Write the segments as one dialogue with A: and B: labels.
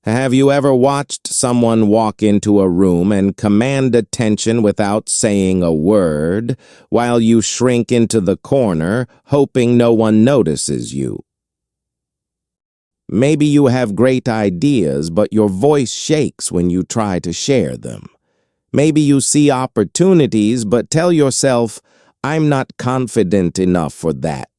A: Have you ever watched someone walk into a room and command attention without saying a word, while you shrink into the corner, hoping no one notices you? Maybe you have great ideas, but your voice shakes when you try to share them. Maybe you see opportunities, but tell yourself, "I'm not confident enough for that."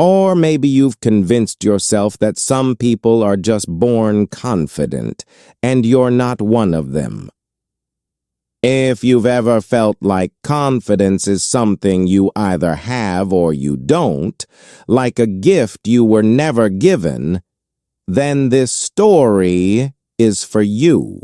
A: Or maybe you've convinced yourself that some people are just born confident, and you're not one of them. If you've ever felt like confidence is something you either have or you don't, like a gift you were never given, then this story is for you.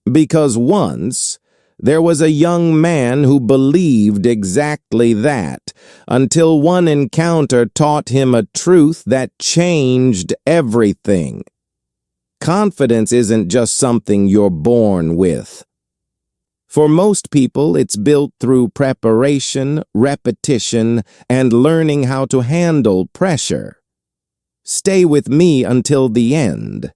A: Because once, there was a young man who believed exactly that, until one encounter taught him a truth that changed everything. Confidence isn't just something you're born with. For most people, it's built through preparation, repetition, and learning how to handle pressure. Stay with me until the end.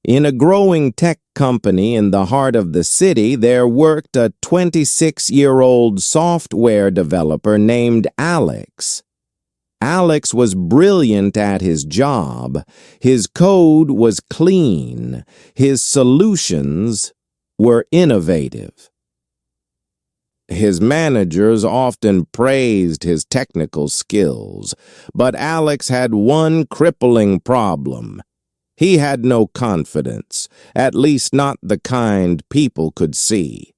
A: In a growing tech company in the heart of the city, there worked a 26-year-old software developer named Alex. Alex was brilliant at his job. His code was clean. His solutions were innovative. His managers often praised his technical skills, but Alex had one crippling problem. He had no confidence, at least not the kind people could see.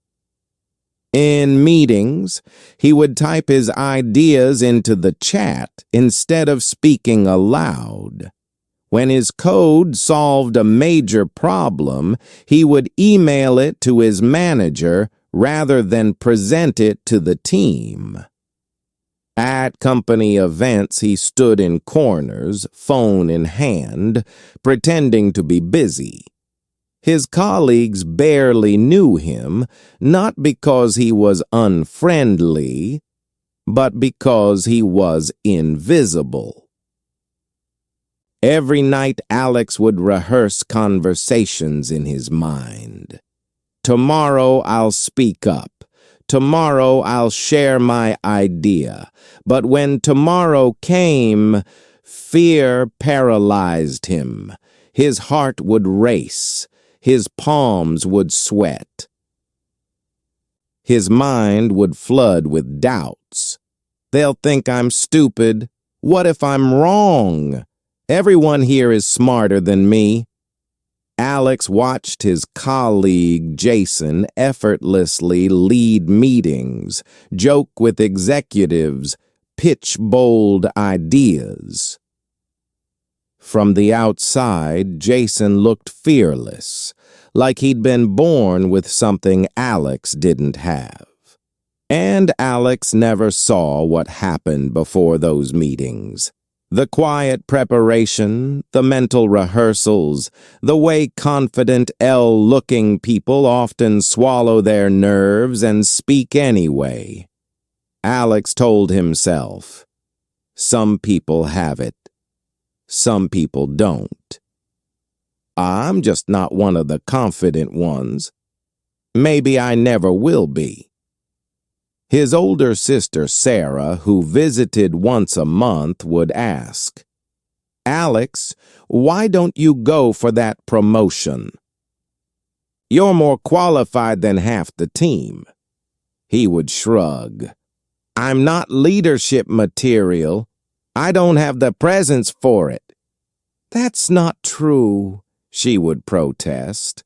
A: In meetings, he would type his ideas into the chat instead of speaking aloud. When his code solved a major problem, he would email it to his manager rather than present it to the team. At company events, he stood in corners, phone in hand, pretending to be busy. His colleagues barely knew him, not because he was unfriendly, but because he was invisible. Every night, Alex would rehearse conversations in his mind. "Tomorrow I'll speak up. Tomorrow I'll share my idea." But when tomorrow came, fear paralyzed him. His heart would race. His palms would sweat. His mind would flood with doubts. "They'll think I'm stupid. What if I'm wrong? Everyone here is smarter than me." Alex watched his colleague Jason effortlessly lead meetings, joke with executives, pitch bold ideas. From the outside, Jason looked fearless, like he'd been born with something Alex didn't have. And Alex never saw what happened before those meetings. The quiet preparation, the mental rehearsals, the way confident L-looking people often swallow their nerves and speak anyway. Alex told himself, "Some people have it. Some people don't. I'm just not one of the confident ones. Maybe I never will be." His older sister, Sarah, who visited once a month, would ask, "Alex, why don't you go for that promotion? You're more qualified than half the team." He would shrug. "I'm not leadership material. I don't have the presence for it." "That's not true," she would protest.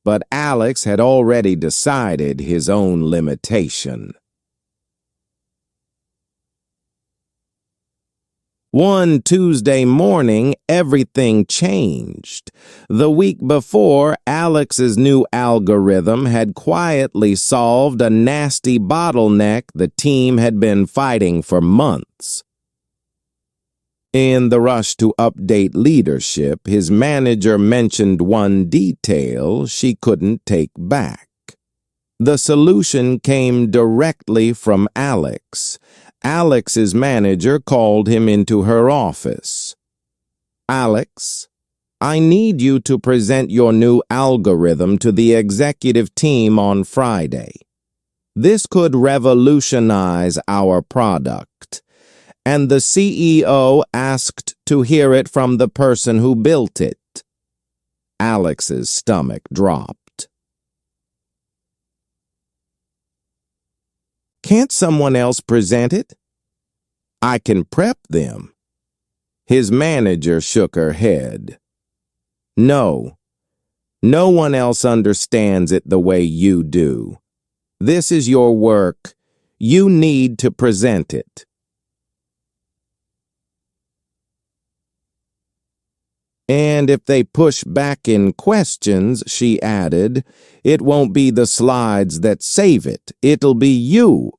A: But Alex had already decided his own limitation. One Tuesday morning, everything changed. The week before, Alex's new algorithm had quietly solved a nasty bottleneck the team had been fighting for months. In the rush to update leadership, his manager mentioned one detail she couldn't take back. The solution came directly from Alex. Alex's manager called him into her office. Alex, I need you to present your new algorithm to the executive team on Friday. This could revolutionize our product, and the CEO asked to hear it from the person who built it. Alex's stomach dropped. Can't someone else present it? I can prep them. His manager shook her head. No, no one else understands it the way you do. This is your work. You need to present it. And if they push back in questions, she added, it won't be the slides that save it. It'll be you.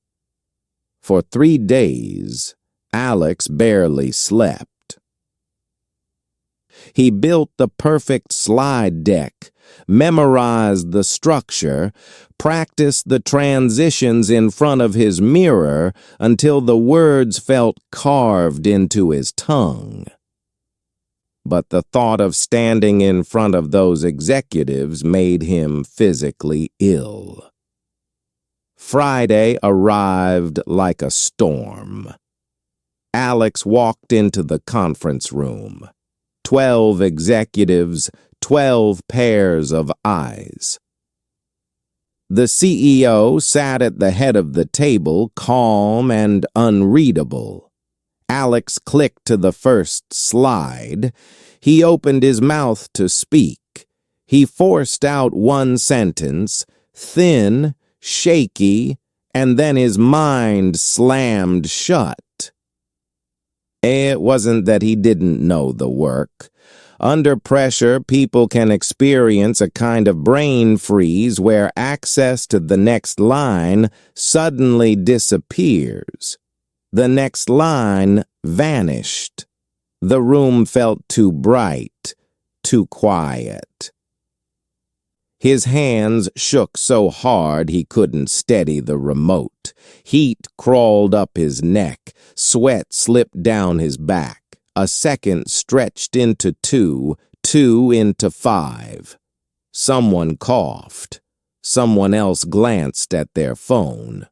A: For 3 days, Alex barely slept. He built the perfect slide deck, memorized the structure, practiced the transitions in front of his mirror until the words felt carved into his tongue. But the thought of standing in front of those executives made him physically ill. Friday arrived like a storm. Alex walked into the conference room. 12 executives, 12 pairs of eyes. The CEO sat at the head of the table, calm and unreadable. Alex clicked to the first slide. He opened his mouth to speak. He forced out one sentence, thin, shaky, and then his mind slammed shut. It wasn't that he didn't know the work. Under pressure, people can experience a kind of brain freeze where access to the next line suddenly disappears. The next line vanished. The room felt too bright, too quiet. His hands shook so hard he couldn't steady the remote. Heat crawled up his neck. Sweat slipped down his back. A second stretched into 2, 2 into 5. Someone coughed. Someone else glanced at their phone.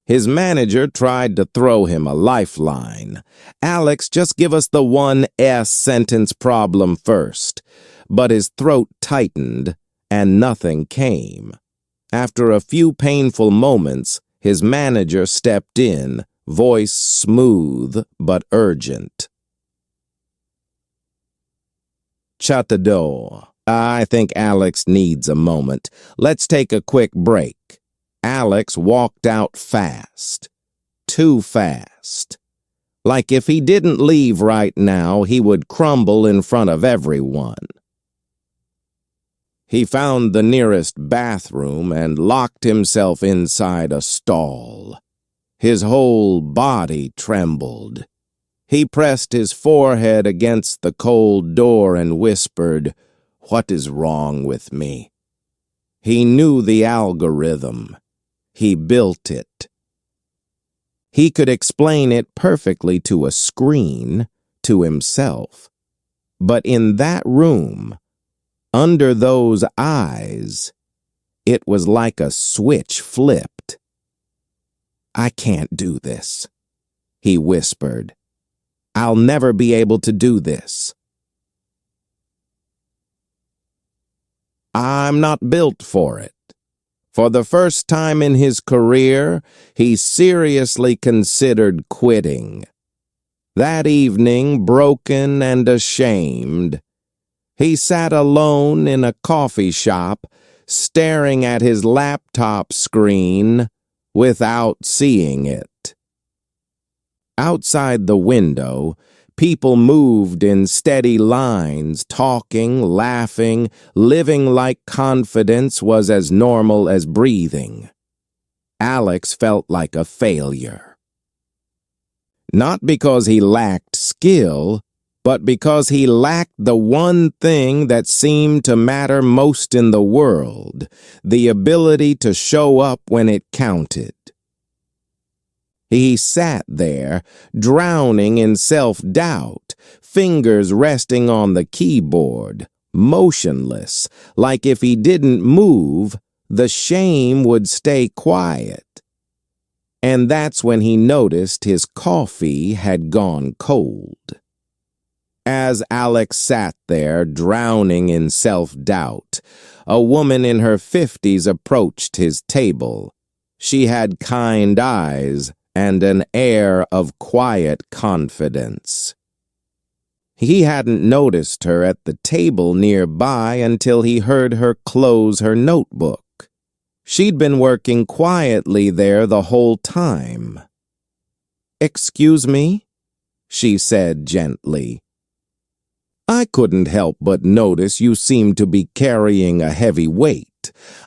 A: His manager tried to throw him a lifeline. Alex, just give us the one S sentence problem first. But his throat tightened, and nothing came. After a few painful moments, his manager stepped in, voice smooth but urgent. Shut the door. I think Alex needs a moment. Let's take a quick break. Alex walked out fast. Too fast. Like if he didn't leave right now, he would crumble in front of everyone. He found the nearest bathroom and locked himself inside a stall. His whole body trembled. He pressed his forehead against the cold door and whispered, "What is wrong with me?" He knew the algorithm. He built it. He could explain it perfectly to a screen, to himself. But in that room, under those eyes, it was like a switch flipped. "I can't do this," he whispered. "I'll never be able to do this. I'm not built for it." For the first time in his career, he seriously considered quitting. That evening, broken and ashamed, he sat alone in a coffee shop, staring at his laptop screen without seeing it. Outside the window, people moved in steady lines, talking, laughing, living like confidence was as normal as breathing. Alex felt like a failure. Not because he lacked skill, but because he lacked the one thing that seemed to matter most in the world, the ability to show up when it counted. He sat there, drowning in self-doubt, fingers resting on the keyboard, motionless, like if he didn't move, the shame would stay quiet. And that's when he noticed his coffee had gone cold. As Alex sat there, drowning in self-doubt, a woman in her 50s approached his table. She had kind eyes and an air of quiet confidence. He hadn't noticed her at the table nearby until he heard her close her notebook. She'd been working quietly there the whole time. "Excuse me?" she said gently. "I couldn't help but notice you seem to be carrying a heavy weight.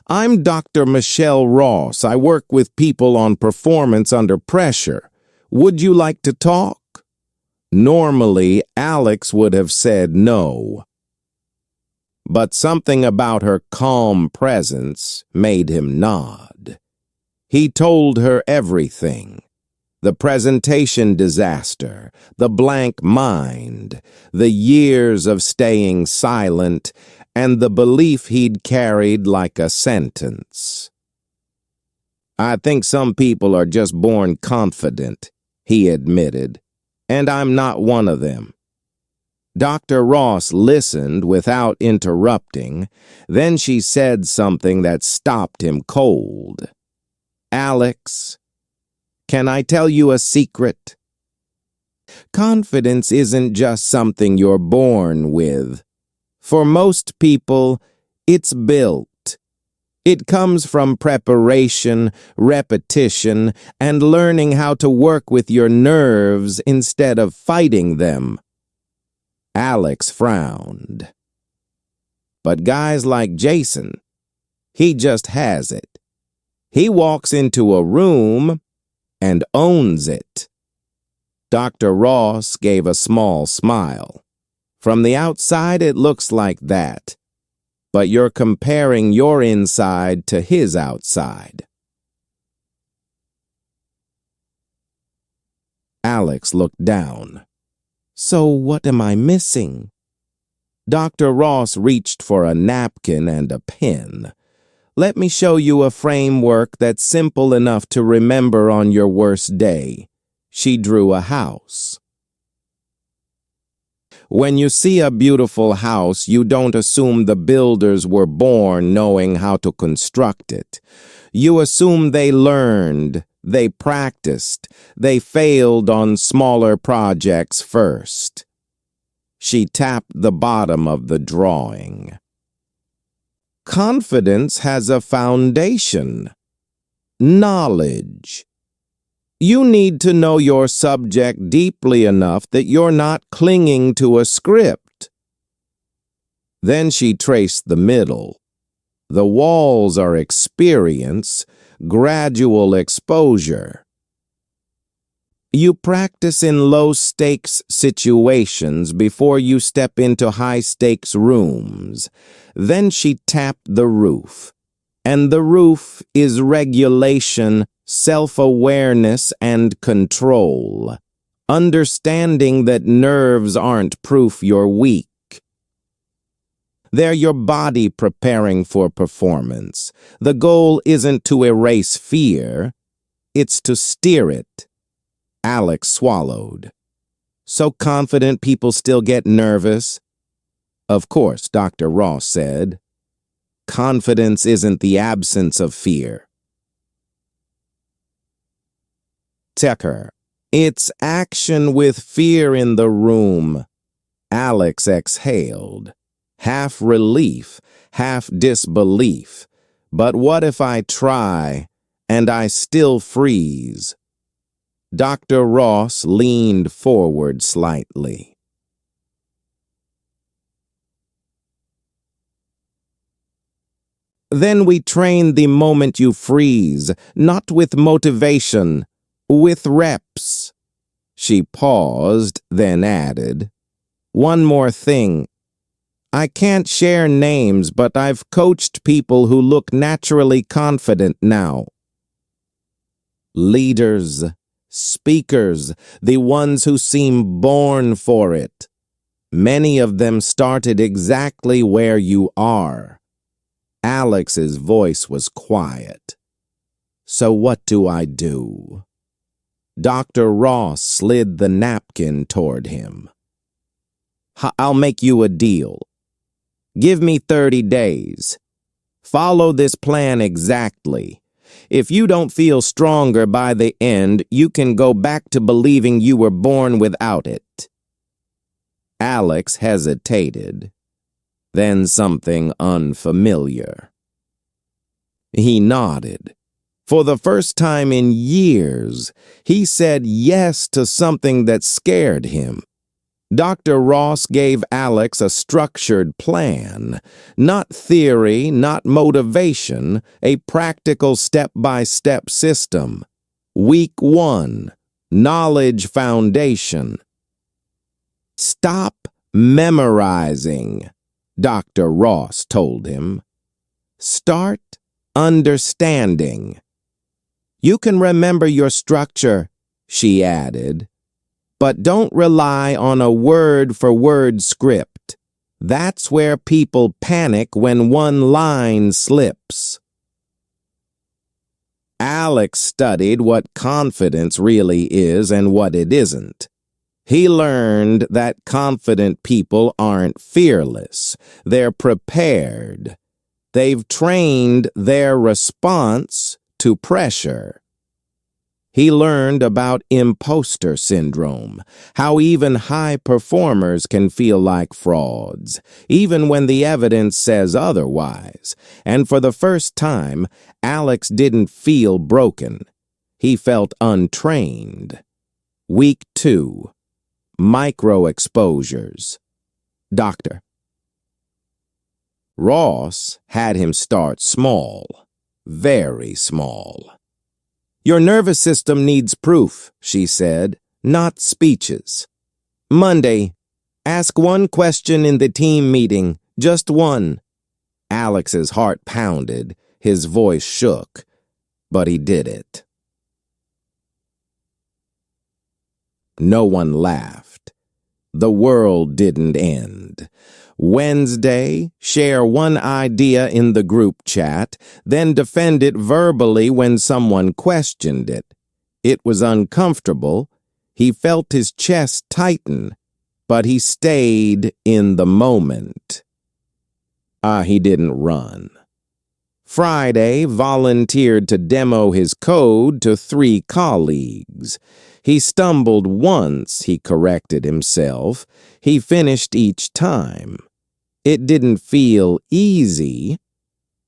A: I'm Dr. Michelle Ross. I work with people on performance under pressure. Would you like to talk?" Normally, Alex would have said no. But something about her calm presence made him nod. He told her everything. The presentation disaster, the blank mind, the years of staying silent, and the belief he'd carried like a sentence. "I think some people are just born confident," he admitted, "and I'm not one of them." Dr. Ross listened without interrupting. Then she said something that stopped him cold. "Alex, can I tell you a secret? Confidence isn't just something you're born with. For most people, it's built. It comes from preparation, repetition, and learning how to work with your nerves instead of fighting them." Alex frowned. But guys like Jason, he just has it. He walks into a room and owns it. Dr. Ross gave a small smile. "From the outside, it looks like that. But you're comparing your inside to his outside." Alex looked down. "So what am I missing?" Dr. Ross reached for a napkin and a pen. "Let me show you a framework that's simple enough to remember on your worst day." She drew a house. When you see a beautiful house, you don't assume the builders were born knowing how to construct it. You assume they learned, they practiced, they failed on smaller projects first. She tapped the bottom of the drawing. Confidence has a foundation. Knowledge. You need to know your subject deeply enough that you're not clinging to a script. Then she traced the middle. The walls are experience, gradual exposure. You practice in low-stakes situations before you step into high-stakes rooms. Then she tapped the roof. And the roof is regulation, self-awareness, and control. Understanding that nerves aren't proof you're weak. They're your body preparing for performance. The goal isn't to erase fear, it's to steer it. Alex swallowed. "So confident people still get nervous?" "Of course," Dr. Ross said. "Confidence isn't the absence of fear. Tucker, it's action with fear in the room." Alex exhaled. Half relief, half disbelief. But what if I try and I still freeze? Dr. Ross leaned forward slightly. "Then we train the moment you freeze, not with motivation, with reps." She paused, then added, "One more thing. I can't share names, but I've coached people who look naturally confident now. Leaders, speakers, the ones who seem born for it. Many of them started exactly where you are. Alex's voice was quiet. So what do I do? Dr. Ross slid the napkin toward him. I'll make you a deal. Give me 30 days. Follow this plan exactly. If you don't feel stronger by the end, you can go back to believing you were born without it. Alex hesitated. Then something unfamiliar. He nodded. For the first time in years, he said yes to something that scared him. Dr. Ross gave Alex a structured plan, not theory, not motivation, a practical step-by-step system. Week 1, Knowledge Foundation. Stop memorizing, Dr. Ross told him. Start understanding. You can remember your structure, she added, but don't rely on a word-for-word script. That's where people panic when one line slips. Alex studied what confidence really is and what it isn't. He learned that confident people aren't fearless. They're prepared. They've trained their response to pressure. He learned about imposter syndrome, how even high performers can feel like frauds, even when the evidence says otherwise. And for the first time, Alex didn't feel broken. He felt untrained. Week 2, Micro exposures. Doctor. Ross had him start small. Very small. Your nervous system needs proof, she said, not speeches. Monday, ask one question in the team meeting, just one. Alex's heart pounded, his voice shook, but he did it. No one laughed. The world didn't end. Wednesday, share one idea in the group chat, then defend it verbally when someone questioned it. It was uncomfortable. He felt his chest tighten, but he stayed in the moment. He didn't run. Friday, volunteered to demo his code to 3 colleagues. He stumbled once, he corrected himself. He finished each time. It didn't feel easy,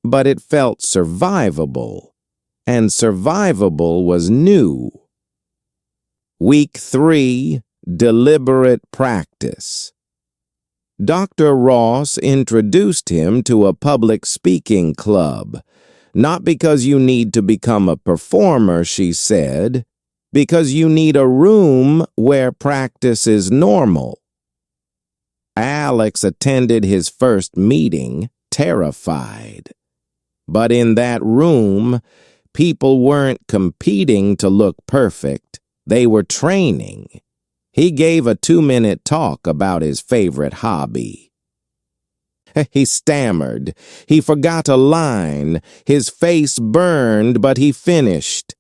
A: but it felt survivable. And survivable was new. Week 3, deliberate practice. Dr. Ross introduced him to a public speaking club. Not because you need to become a performer, she said, because you need a room where practice is normal. Alex attended his first meeting, terrified. But in that room, people weren't competing to look perfect. They were training. He gave a 2-minute talk about his favorite hobby. He stammered. He forgot a line. His face burned, but he finished.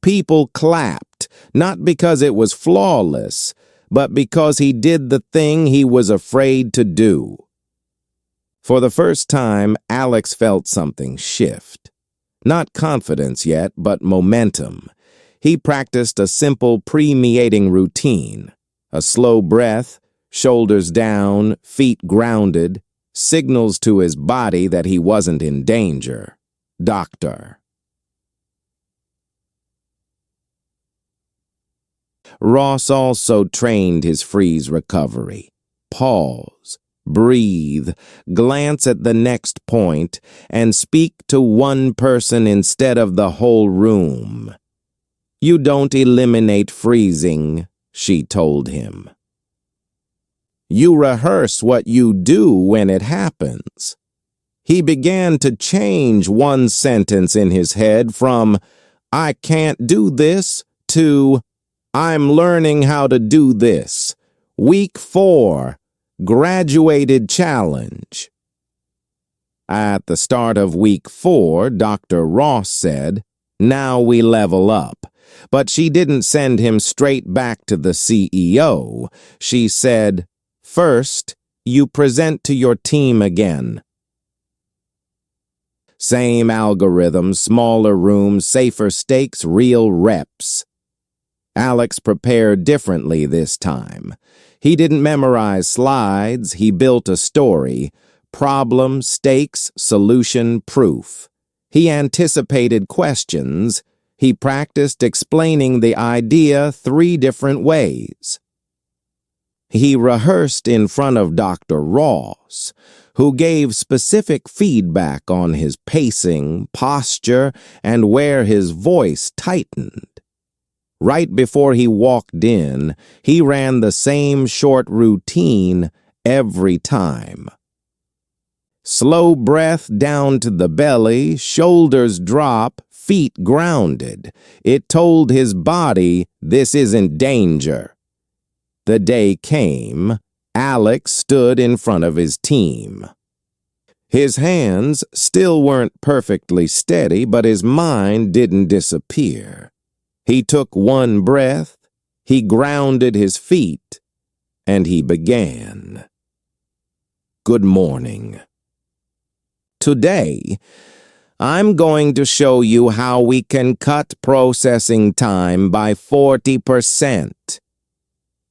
A: People clapped, not because it was flawless, but because he did the thing he was afraid to do. For the first time, Alex felt something shift. Not confidence yet, but momentum. He practiced a simple pre-meeting routine. A slow breath, shoulders down, feet grounded, signals to his body that he wasn't in danger. Doctor. Ross also trained his freeze recovery. Pause, breathe, glance at the next point, and speak to one person instead of the whole room. You don't eliminate freezing, she told him. You rehearse what you do when it happens. He began to change one sentence in his head from, I can't do this, to, I'm learning how to do this. Week 4, Graduated Challenge. At the start of week 4, Dr. Ross said, "Now we level up." But she didn't send him straight back to the CEO. She said, "First, you present to your team again." Same algorithm, smaller room, safer stakes, real reps. Alex prepared differently this time. He didn't memorize slides, he built a story. Problem, stakes, solution, proof. He anticipated questions. He practiced explaining the idea 3 different ways. He rehearsed in front of Dr. Ross, who gave specific feedback on his pacing, posture, and where his voice tightened. Right before he walked in, he ran the same short routine every time. Slow breath down to the belly, shoulders drop, feet grounded. It told his body, this isn't danger. The day came. Alex stood in front of his team. His hands still weren't perfectly steady, but his mind didn't disappear. He took one breath, he grounded his feet, and he began. Good morning. Today, I'm going to show you how we can cut processing time by 40%.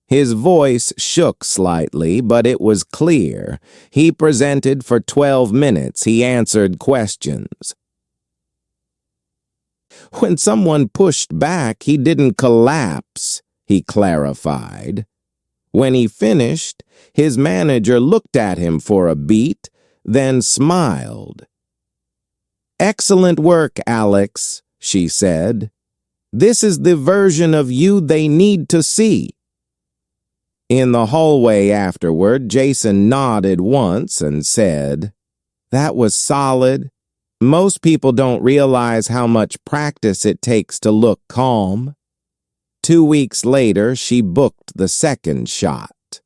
A: His voice shook slightly, but it was clear. He presented for 12 minutes. He answered questions. When someone pushed back, he didn't collapse, he clarified. When he finished, his manager looked at him for a beat, then smiled. "Excellent work, Alex," she said. "This is the version of you they need to see." In the hallway afterward, Jason nodded once and said, "That was solid. Most people don't realize how much practice it takes to look calm." 2 weeks later, she booked the second shot.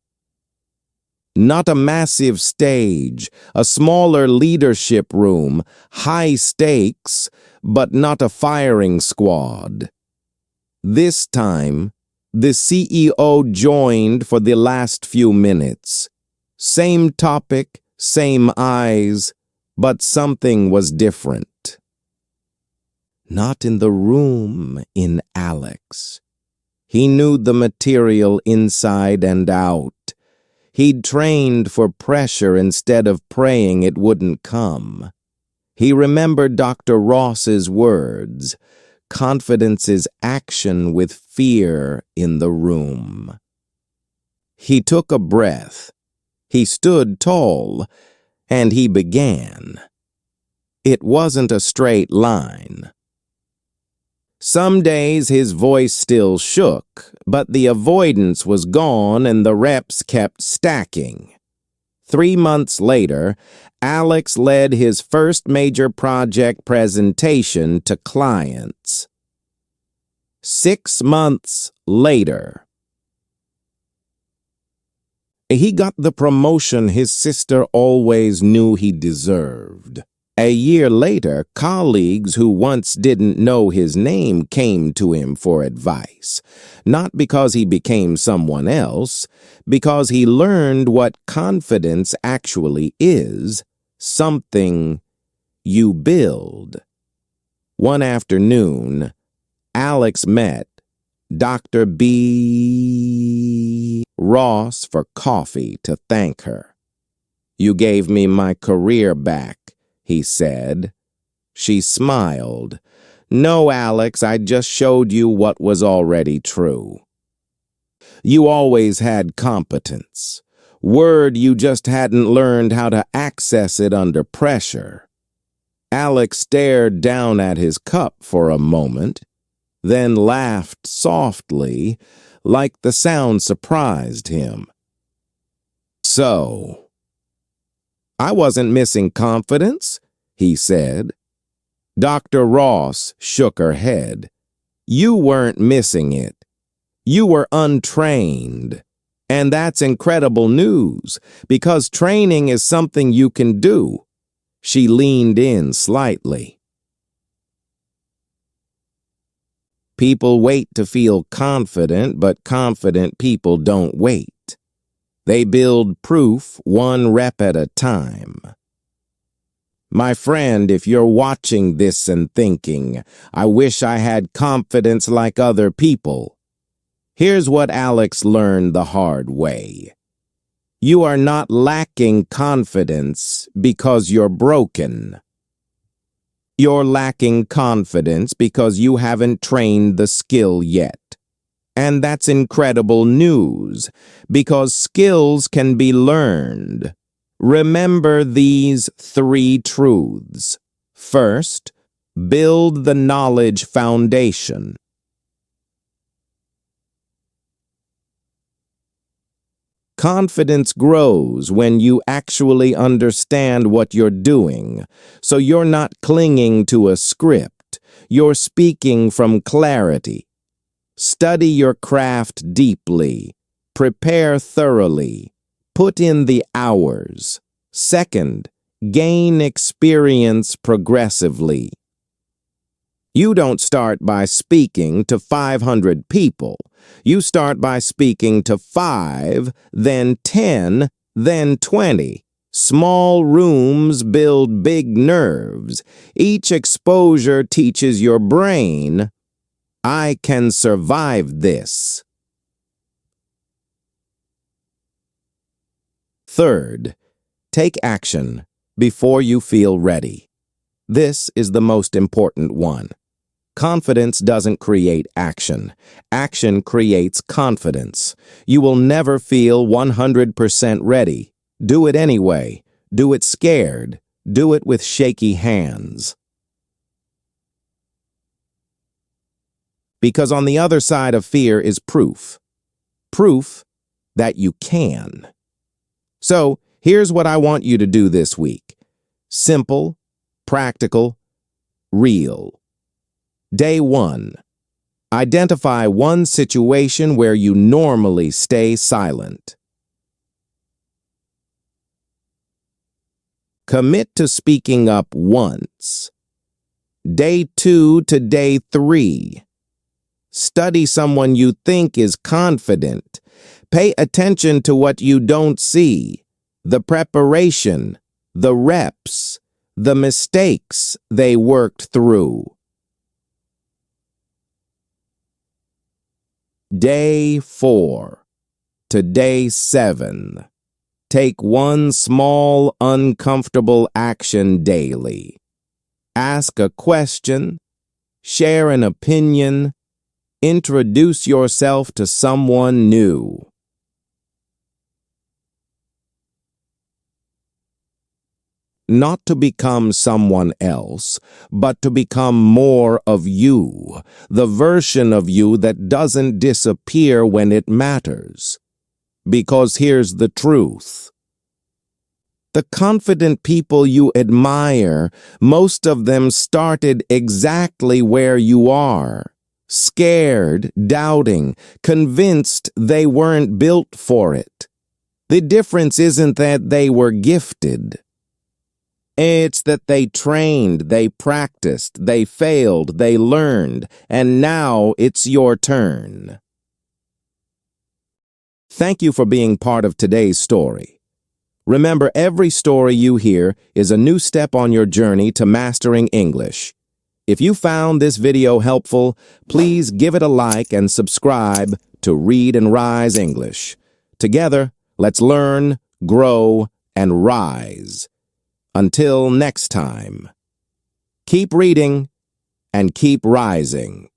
A: Not a massive stage, a smaller leadership room, high stakes, but not a firing squad. This time, the CEO joined for the last few minutes. Same topic, same eyes, but something was different. Not in the room, in Alex. He knew the material inside and out. He'd trained for pressure instead of praying it wouldn't come. He remembered Dr. Ross's words, confidence is action with fear in the room. He took a breath. He stood tall, and he began. It wasn't a straight line. Some days his voice still shook, but the avoidance was gone and the reps kept stacking. 3 months later, Alex led his first major project presentation to clients. 6 months later, he got the promotion his sister always knew he deserved. A year later, colleagues who once didn't know his name came to him for advice, not because he became someone else, because he learned what confidence actually is, something you build. One afternoon, Alex met Dr. B. Ross for coffee to thank her. "You gave me my career back," he said. She smiled. "No, Alex, I just showed you what was already true. You always had competence. Word, you just hadn't learned how to access it under pressure." Alex stared down at his cup for a moment, then laughed softly, like the sound surprised him. "So, I wasn't missing confidence," he said. Dr. Ross shook her head. "You weren't missing it. You were untrained. And that's incredible news, because training is something you can do. She leaned in slightly. People wait to feel confident, but confident people don't wait. They build proof one rep at a time. My friend, if you're watching this and thinking, I wish I had confidence like other people, here's what Alex learned the hard way. You are not lacking confidence because you're broken. You're lacking confidence because you haven't trained the skill yet. And that's incredible news, because skills can be learned. Remember these 3 truths. First, build the knowledge foundation. Confidence grows when you actually understand what you're doing, so you're not clinging to a script. You're speaking from clarity. Study your craft deeply. Prepare thoroughly. Put in the hours. Second, gain experience progressively. You don't start by speaking to 500 people. You start by speaking to 5, then 10, then 20. Small rooms build big nerves. Each exposure teaches your brain, I can survive this. Third, take action before you feel ready. This is the most important one. Confidence doesn't create action. Action creates confidence. You will never feel 100% ready. Do it anyway. Do it scared. Do it with shaky hands. Because on the other side of fear is proof. Proof that you can. So, here's what I want you to do this week. Simple, practical, real. Day 1. Identify one situation where you normally stay silent. Commit to speaking up once. Day 2 to day 3. Study someone you think is confident. Pay attention to what you don't see, the preparation, the reps, the mistakes they worked through. Day 4 to day 7. Take one small, uncomfortable action daily. Ask a question, share an opinion, introduce yourself to someone new. Not to become someone else, but to become more of you, the version of you that doesn't disappear when it matters. Because here's the truth. The confident people you admire, most of them started exactly where you are. Scared, doubting, convinced they weren't built for it. The difference isn't that they were gifted. It's that they trained, they practiced, they failed, they learned, and now it's your turn. Thank you for being part of today's story. Remember, every story you hear is a new step on your journey to mastering English. If you found this video helpful, please give it a like and subscribe to Read and Rise English. Together, let's learn, grow, and rise. Until next time, keep reading and keep rising.